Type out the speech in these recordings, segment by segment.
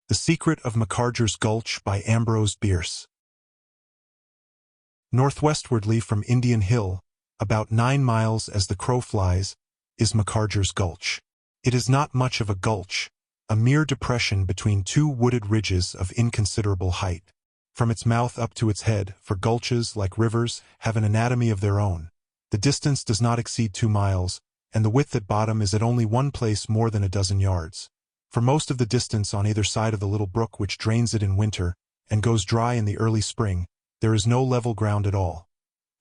The Secret of Macarger's Gulch by Ambrose Bierce. Northwestwardly from Indian Hill, about 9 miles as the crow flies, is Macarger's Gulch. It is not much of a gulch, a mere depression between two wooded ridges of inconsiderable height. From its mouth up to its head, for gulches, like rivers, have an anatomy of their own, the distance does not exceed 2 miles, and the width at bottom is at only one place more than a dozen yards. For most of the distance on either side of the little brook which drains it in winter and goes dry in the early spring, there is no level ground at all.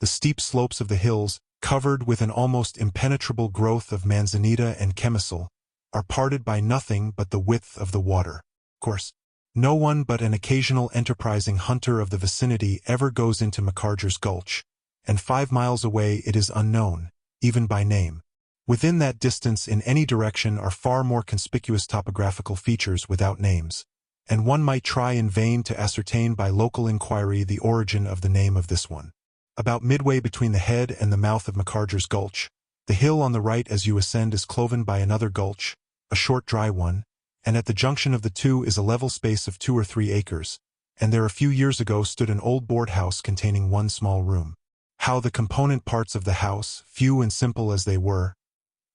The steep slopes of the hills, covered with an almost impenetrable growth of manzanita and chemisal, are parted by nothing but the width of the water. Of course, no one but an occasional enterprising hunter of the vicinity ever goes into Macarger's Gulch, and 5 miles away it is unknown, even by name. Within that distance in any direction are far more conspicuous topographical features without names, and one might try in vain to ascertain by local inquiry the origin of the name of this one. About midway between the head and the mouth of Macarger's Gulch, the hill on the right as you ascend is cloven by another gulch, a short dry one, and at the junction of the two is a level space of 2 or 3 acres, and there a few years ago stood an old board house containing one small room. How the component parts of the house, few and simple as they were,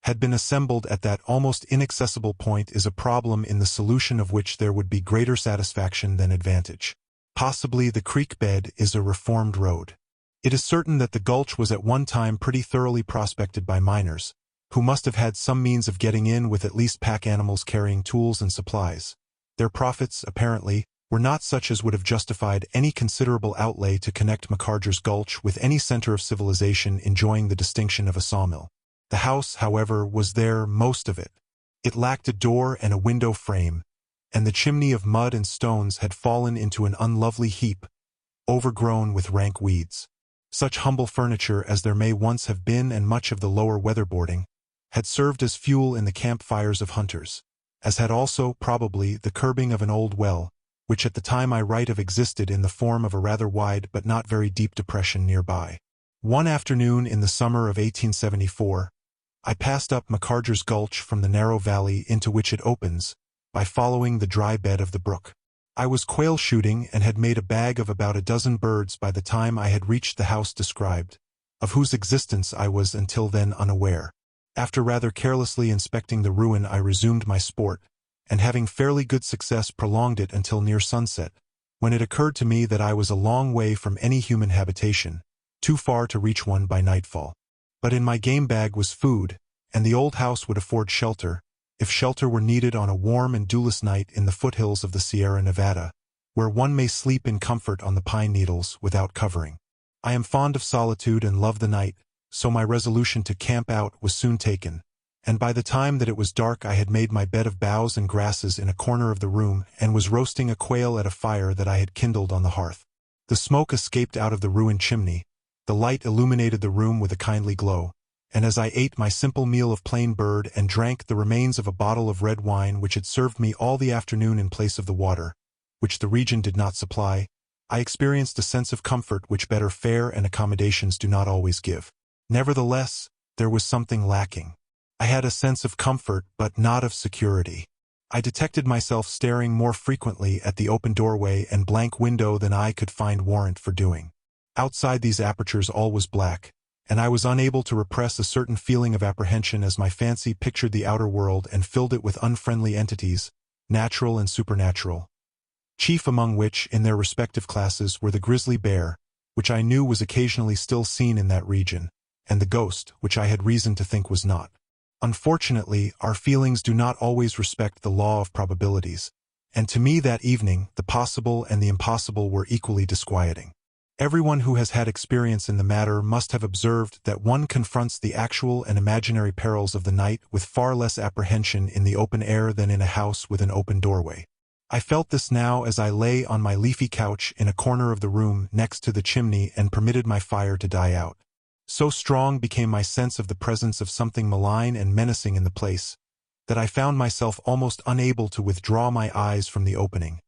had been assembled at that almost inaccessible point is a problem in the solution of which there would be greater satisfaction than advantage. Possibly the creek bed is a reformed road. It is certain that the gulch was at one time pretty thoroughly prospected by miners, who must have had some means of getting in with at least pack animals carrying tools and supplies. Their profits, apparently, were not such as would have justified any considerable outlay to connect Macarger's Gulch with any center of civilization enjoying the distinction of a sawmill. The house, however, was there, most of it. It lacked a door and a window frame, and the chimney of mud and stones had fallen into an unlovely heap, overgrown with rank weeds. Such humble furniture as there may once have been and much of the lower weatherboarding had served as fuel in the campfires of hunters, as had also, probably, the curbing of an old well, which at the time I write of existed in the form of a rather wide but not very deep depression nearby. One afternoon in the summer of 1874, I passed up Macarger's Gulch from the narrow valley into which it opens, by following the dry bed of the brook. I was quail shooting and had made a bag of about a dozen birds by the time I had reached the house described, of whose existence I was until then unaware. After rather carelessly inspecting the ruin I resumed my sport, and having fairly good success prolonged it until near sunset, when it occurred to me that I was a long way from any human habitation, too far to reach one by nightfall. But in my game bag was food, and the old house would afford shelter, if shelter were needed on a warm and dewless night in the foothills of the Sierra Nevada, where one may sleep in comfort on the pine needles without covering. I am fond of solitude and love the night, so my resolution to camp out was soon taken, and by the time that it was dark I had made my bed of boughs and grasses in a corner of the room and was roasting a quail at a fire that I had kindled on the hearth. The smoke escaped out of the ruined chimney, the light illuminated the room with a kindly glow, and as I ate my simple meal of plain bird and drank the remains of a bottle of red wine which had served me all the afternoon in place of the water, which the region did not supply, I experienced a sense of comfort which better fare and accommodations do not always give. Nevertheless, there was something lacking. I had a sense of comfort but not of security. I detected myself staring more frequently at the open doorway and blank window than I could find warrant for doing. Outside these apertures all was black, and I was unable to repress a certain feeling of apprehension as my fancy pictured the outer world and filled it with unfriendly entities, natural and supernatural. Chief among which, in their respective classes, were the grizzly bear, which I knew was occasionally still seen in that region, and the ghost, which I had reason to think was not. Unfortunately, our feelings do not always respect the law of probabilities, and to me that evening the possible and the impossible were equally disquieting. Everyone who has had experience in the matter must have observed that one confronts the actual and imaginary perils of the night with far less apprehension in the open air than in a house with an open doorway. I felt this now as I lay on my leafy couch in a corner of the room next to the chimney and permitted my fire to die out. So strong became my sense of the presence of something malign and menacing in the place, that I found myself almost unable to withdraw my eyes from the opening,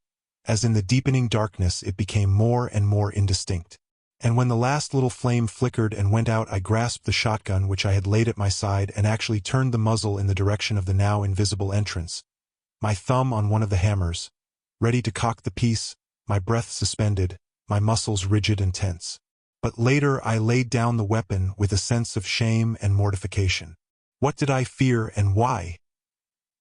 as in the deepening darkness it became more and more indistinct. And when the last little flame flickered and went out I grasped the shotgun which I had laid at my side and actually turned the muzzle in the direction of the now invisible entrance, my thumb on one of the hammers, ready to cock the piece, my breath suspended, my muscles rigid and tense. But later I laid down the weapon with a sense of shame and mortification. What did I fear and why?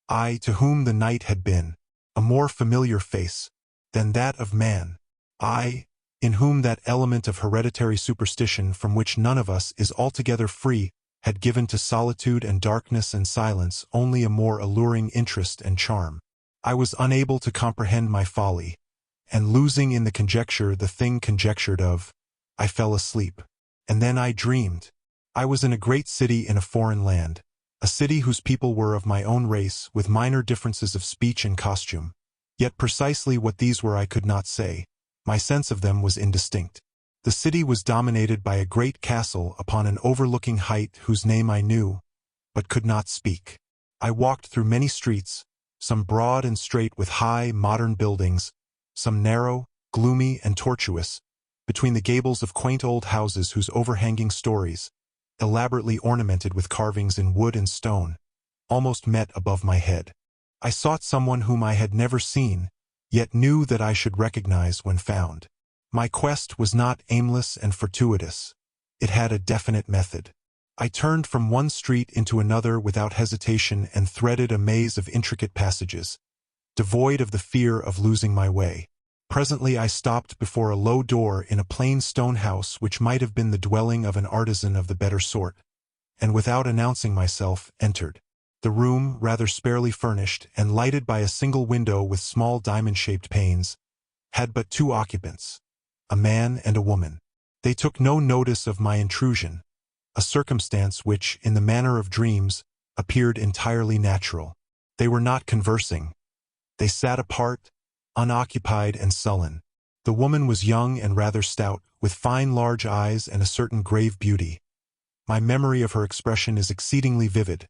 I, to whom the night had been a more familiar face than that of man. I, in whom that element of hereditary superstition from which none of us is altogether free had given to solitude and darkness and silence only a more alluring interest and charm. I was unable to comprehend my folly, and losing in the conjecture the thing conjectured of, I fell asleep. And then I dreamed. I was in a great city in a foreign land, a city whose people were of my own race with minor differences of speech and costume. Yet precisely what these were I could not say. My sense of them was indistinct. The city was dominated by a great castle upon an overlooking height whose name I knew, but could not speak. I walked through many streets, some broad and straight with high, modern buildings, some narrow, gloomy, and tortuous, between the gables of quaint old houses whose overhanging stories, elaborately ornamented with carvings in wood and stone, almost met above my head. I sought someone whom I had never seen, yet knew that I should recognize when found. My quest was not aimless and fortuitous. It had a definite method. I turned from one street into another without hesitation and threaded a maze of intricate passages, devoid of the fear of losing my way. Presently I stopped before a low door in a plain stone house which might have been the dwelling of an artisan of the better sort, and without announcing myself, entered. The room, rather sparely furnished and lighted by a single window with small diamond-shaped panes, had but two occupants, a man and a woman. They took no notice of my intrusion, a circumstance which, in the manner of dreams, appeared entirely natural. They were not conversing. They sat apart, unoccupied and sullen. The woman was young and rather stout, with fine large eyes and a certain grave beauty. My memory of her expression is exceedingly vivid,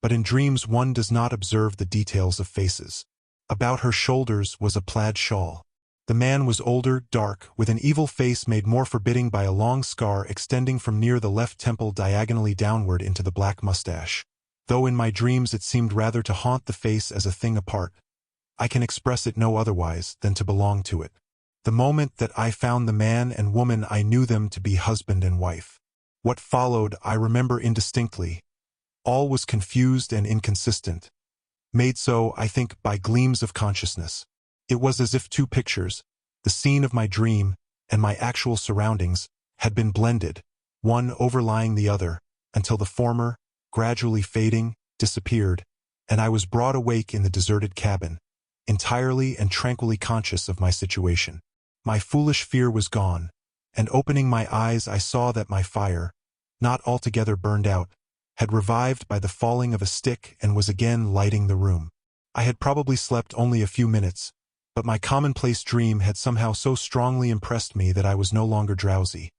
but in dreams one does not observe the details of faces. About her shoulders was a plaid shawl. The man was older, dark, with an evil face made more forbidding by a long scar extending from near the left temple diagonally downward into the black mustache. Though in my dreams it seemed rather to haunt the face as a thing apart, I can express it no otherwise than to belong to it. The moment that I found the man and woman I knew them to be husband and wife. What followed I remember indistinctly. All was confused and inconsistent, made so, I think, by gleams of consciousness. It was as if two pictures, the scene of my dream and my actual surroundings, had been blended, one overlying the other, until the former, gradually fading, disappeared, and I was brought awake in the deserted cabin, entirely and tranquilly conscious of my situation. My foolish fear was gone, and opening my eyes I saw that my fire, not altogether burned out, had revived by the falling of a stick and was again lighting the room. I had probably slept only a few minutes, but my commonplace dream had somehow so strongly impressed me that I was no longer drowsy,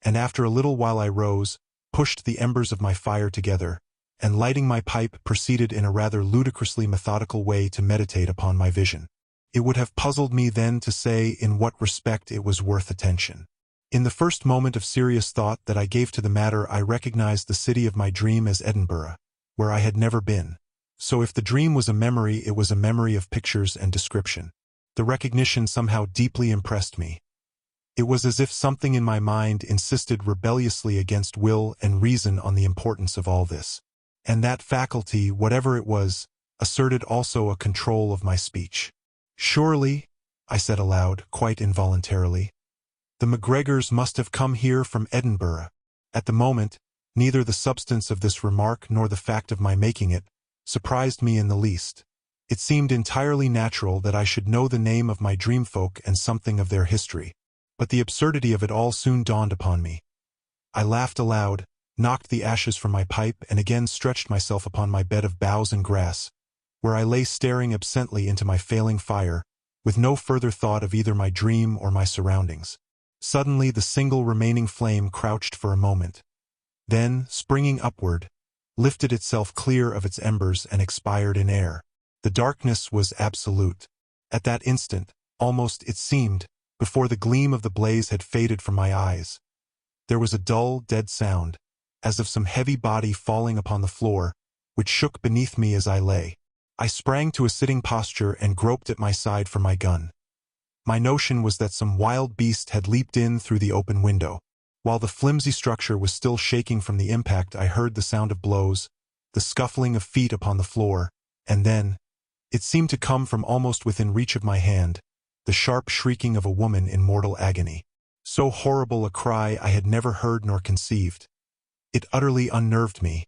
and after a little while I rose, pushed the embers of my fire together, and lighting my pipe proceeded in a rather ludicrously methodical way to meditate upon my vision. It would have puzzled me then to say in what respect it was worth attention. In the first moment of serious thought that I gave to the matter I recognized the city of my dream as Edinburgh, where I had never been. So if the dream was a memory, it was a memory of pictures and description. The recognition somehow deeply impressed me. It was as if something in my mind insisted rebelliously against will and reason on the importance of all this. And that faculty, whatever it was, asserted also a control of my speech. Surely, I said aloud, quite involuntarily, the Macgregors must have come here from Edinburgh. At the moment, neither the substance of this remark nor the fact of my making it surprised me in the least. It seemed entirely natural that I should know the name of my dreamfolk and something of their history. But the absurdity of it all soon dawned upon me. I laughed aloud, knocked the ashes from my pipe, and again stretched myself upon my bed of boughs and grass, where I lay staring absently into my failing fire, with no further thought of either my dream or my surroundings. Suddenly the single remaining flame crouched for a moment, then, springing upward, lifted itself clear of its embers and expired in air. The darkness was absolute. At that instant, almost it seemed, before the gleam of the blaze had faded from my eyes, there was a dull, dead sound, as of some heavy body falling upon the floor, which shook beneath me as I lay. I sprang to a sitting posture and groped at my side for my gun. My notion was that some wild beast had leaped in through the open window. While the flimsy structure was still shaking from the impact, I heard the sound of blows, the scuffling of feet upon the floor, and then, it seemed to come from almost within reach of my hand, the sharp shrieking of a woman in mortal agony. So horrible a cry I had never heard nor conceived. It utterly unnerved me.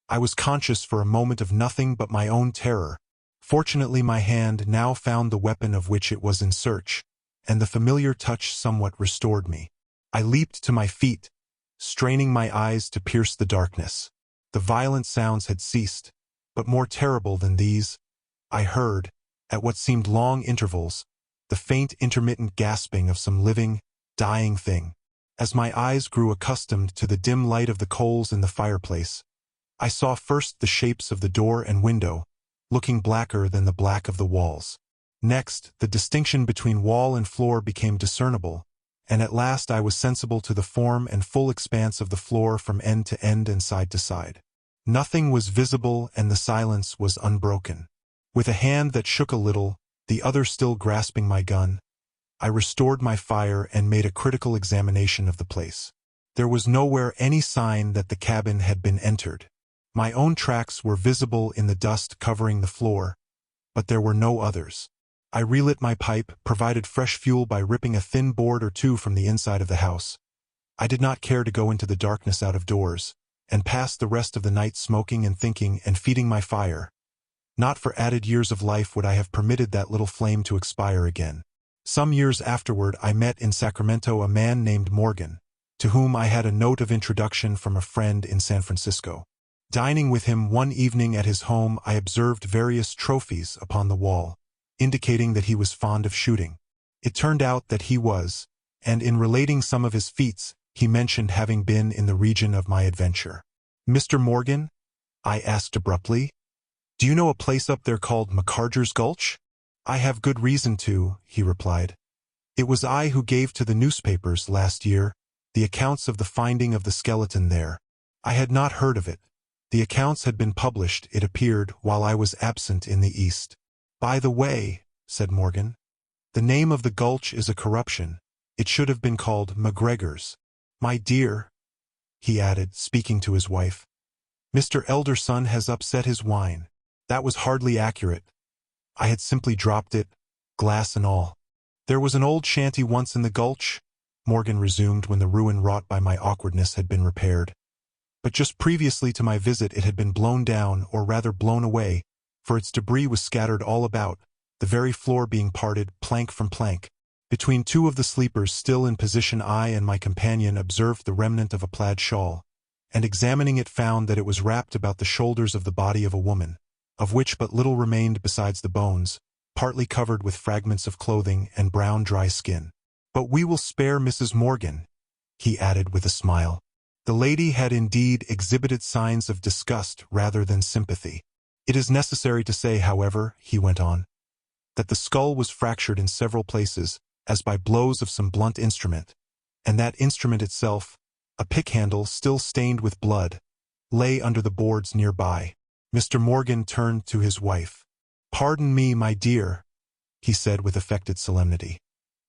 I was conscious for a moment of nothing but my own terror. Fortunately, my hand now found the weapon of which it was in search, and the familiar touch somewhat restored me. I leaped to my feet, straining my eyes to pierce the darkness. The violent sounds had ceased, but more terrible than these, I heard, at what seemed long intervals, the faint intermittent gasping of some living, dying thing. As my eyes grew accustomed to the dim light of the coals in the fireplace, I saw first the shapes of the door and window, looking blacker than the black of the walls. Next, the distinction between wall and floor became discernible, and at last I was sensible to the form and full expanse of the floor from end to end and side to side. Nothing was visible and the silence was unbroken. With a hand that shook a little, the other still grasping my gun, I restored my fire and made a critical examination of the place. There was nowhere any sign that the cabin had been entered. My own tracks were visible in the dust covering the floor, but there were no others. I relit my pipe, provided fresh fuel by ripping a thin board or two from the inside of the house. I did not care to go into the darkness out of doors, and passed the rest of the night smoking and thinking and feeding my fire. Not for added years of life would I have permitted that little flame to expire again. Some years afterward I met in Sacramento a man named Morgan, to whom I had a note of introduction from a friend in San Francisco. Dining with him one evening at his home, I observed various trophies upon the wall, indicating that he was fond of shooting. It turned out that he was, and in relating some of his feats, he mentioned having been in the region of my adventure. "Mr. Morgan?" I asked abruptly. "Do you know a place up there called Macarger's Gulch?" "I have good reason to," he replied. "It was I who gave to the newspapers last year the accounts of the finding of the skeleton there. I had not heard of it. The accounts had been published, it appeared, while I was absent in the East." "By the way," said Morgan, "the name of the gulch is a corruption. It should have been called Macarger's. My dear," he added, speaking to his wife, "Mr. Elderson has upset his wine." That was hardly accurate. I had simply dropped it, glass and all. "There was an old shanty once in the gulch," Morgan resumed when the ruin wrought by my awkwardness had been repaired. "But just previously to my visit it had been blown down, or rather blown away, for its debris was scattered all about, the very floor being parted, plank from plank. Between two of the sleepers still in position I and my companion observed the remnant of a plaid shawl, and examining it found that it was wrapped about the shoulders of the body of a woman, of which but little remained besides the bones, partly covered with fragments of clothing and brown dry skin. But we will spare Mrs. Morgan," he added with a smile. The lady had indeed exhibited signs of disgust rather than sympathy. "It is necessary to say, however," he went on, "that the skull was fractured in several places, as by blows of some blunt instrument, and that instrument itself, a pick handle still stained with blood, lay under the boards nearby." Mr. Morgan turned to his wife. "Pardon me, my dear," he said with affected solemnity,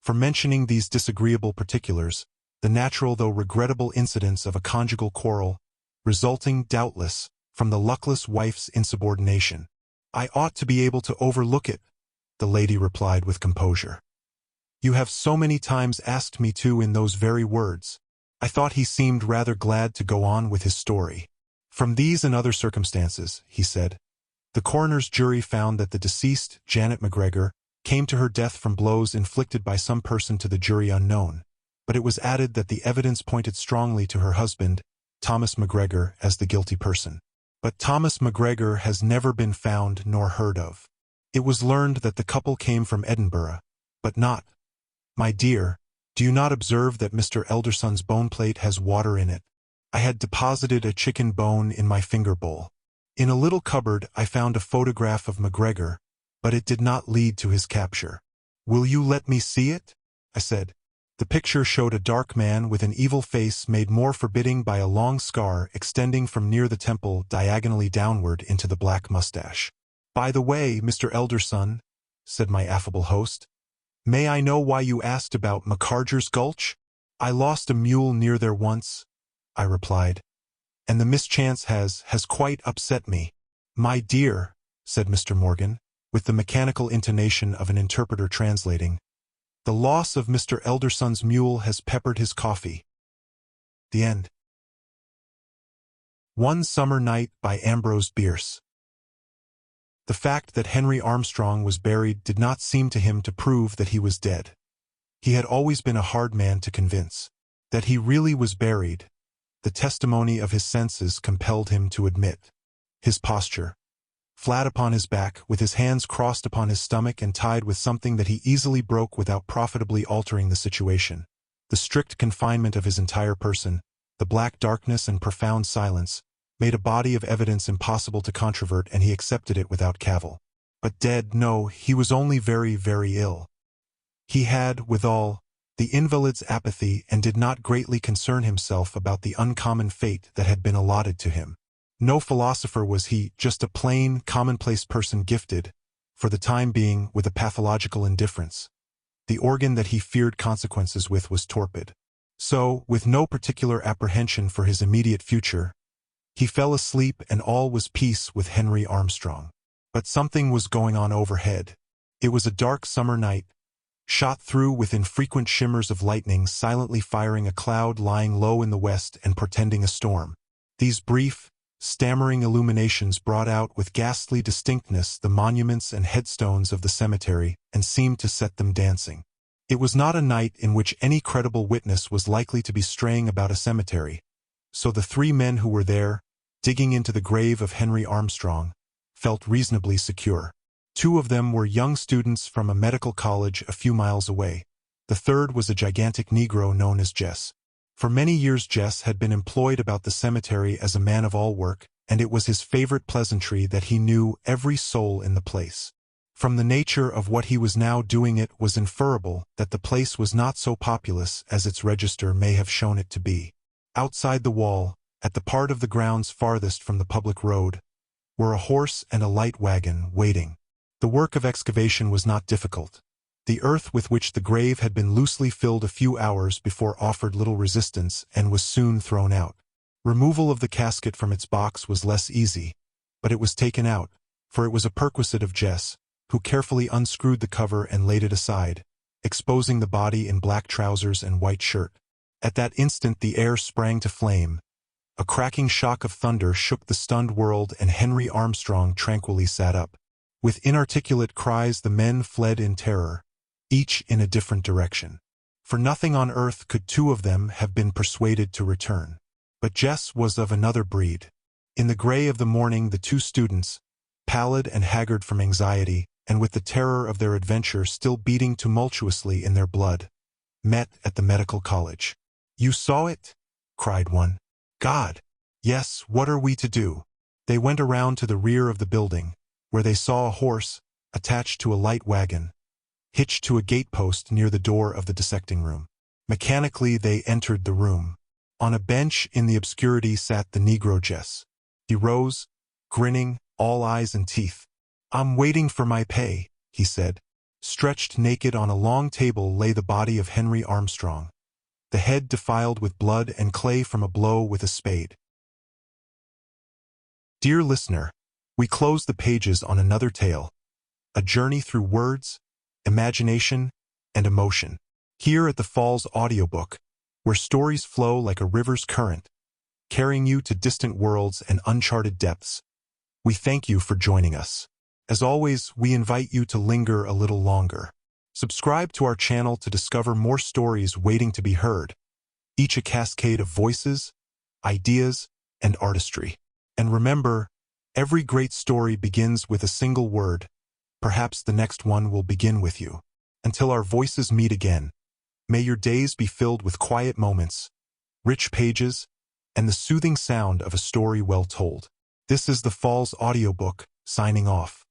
"for mentioning these disagreeable particulars, the natural though regrettable incidents of a conjugal quarrel, resulting, doubtless, from the luckless wife's insubordination. I ought to be able to overlook it," the lady replied with composure. "You have so many times asked me to in those very words." I thought he seemed rather glad to go on with his story. "From these and other circumstances," he said, "the coroner's jury found that the deceased, Janet Macarger, came to her death from blows inflicted by some person to the jury unknown, but it was added that the evidence pointed strongly to her husband, Thomas Macarger, as the guilty person. But Thomas Macarger has never been found nor heard of. It was learned that the couple came from Edinburgh, but not. My dear, do you not observe that Mr. Elderson's bone plate has water in it? I had deposited a chicken bone in my finger bowl. In a little cupboard I found a photograph of Macarger, but it did not lead to his capture. Will you let me see it?" I said. The picture showed a dark man with an evil face made more forbidding by a long scar extending from near the temple diagonally downward into the black mustache. "By the way, Mr. Elderson," said my affable host, "may I know why you asked about Macarger's Gulch?" "I lost a mule near there once," I replied, "and the mischance has quite upset me." "My dear," said Mr. Morgan, with the mechanical intonation of an interpreter translating, "the loss of Mr. Elderson's mule has peppered his coffee." The end. One Summer Night by Ambrose Bierce. The fact that Henry Armstrong was buried did not seem to him to prove that he was dead. He had always been a hard man to convince. That he really was buried, the testimony of his senses compelled him to admit. His posture, flat upon his back, with his hands crossed upon his stomach and tied with something that he easily broke without profitably altering the situation. The strict confinement of his entire person, the black darkness and profound silence, made a body of evidence impossible to controvert, and he accepted it without cavil. But dead, no, he was only very, very ill. He had, withal, the invalid's apathy, and did not greatly concern himself about the uncommon fate that had been allotted to him. No philosopher was he, just a plain, commonplace person gifted, for the time being, with a pathological indifference. The organ that he feared consequences with was torpid. So, with no particular apprehension for his immediate future, he fell asleep, and all was peace with Henry Armstrong. But something was going on overhead. It was a dark summer night, shot through with infrequent shimmers of lightning silently firing a cloud lying low in the west and portending a storm. These brief, stammering illuminations brought out with ghastly distinctness the monuments and headstones of the cemetery and seemed to set them dancing. It was not a night in which any credible witness was likely to be straying about a cemetery, so the three men who were there, digging into the grave of Henry Armstrong, felt reasonably secure. Two of them were young students from a medical college a few miles away. The third was a gigantic Negro known as Jess. For many years Jess had been employed about the cemetery as a man of all work, and it was his favorite pleasantry that he knew every soul in the place. From the nature of what he was now doing, it was inferable that the place was not so populous as its register may have shown it to be. Outside the wall, at the part of the grounds farthest from the public road, were a horse and a light wagon waiting. The work of excavation was not difficult. The earth with which the grave had been loosely filled a few hours before offered little resistance and was soon thrown out. Removal of the casket from its box was less easy, but it was taken out, for it was a perquisite of Jess, who carefully unscrewed the cover and laid it aside, exposing the body in black trousers and white shirt. At that instant the air sprang to flame. A cracking shock of thunder shook the stunned world, and Henry Armstrong tranquilly sat up. With inarticulate cries the men fled in terror, each in a different direction. For nothing on earth could two of them have been persuaded to return. But Jess was of another breed. In the gray of the morning the two students, pallid and haggard from anxiety, and with the terror of their adventure still beating tumultuously in their blood, met at the medical college. "You saw it?" cried one. "God! Yes, what are we to do?" They went around to the rear of the building, where they saw a horse, attached to a light wagon, hitched to a gatepost near the door of the dissecting room. Mechanically they entered the room. On a bench in the obscurity sat the Negro Jess. He rose, grinning, all eyes and teeth. "I'm waiting for my pay," he said. Stretched naked on a long table lay the body of Henry Armstrong, the head defiled with blood and clay from a blow with a spade. Dear listener, we close the pages on another tale, a journey through words, imagination, and emotion. Here at the Falls Audiobook, where stories flow like a river's current, carrying you to distant worlds and uncharted depths, we thank you for joining us. As always, we invite you to linger a little longer. Subscribe to our channel to discover more stories waiting to be heard, each a cascade of voices, ideas, and artistry. And remember, every great story begins with a single word. Perhaps the next one will begin with you. Until our voices meet again, may your days be filled with quiet moments, rich pages, and the soothing sound of a story well told. This is the Falls Audiobook, signing off.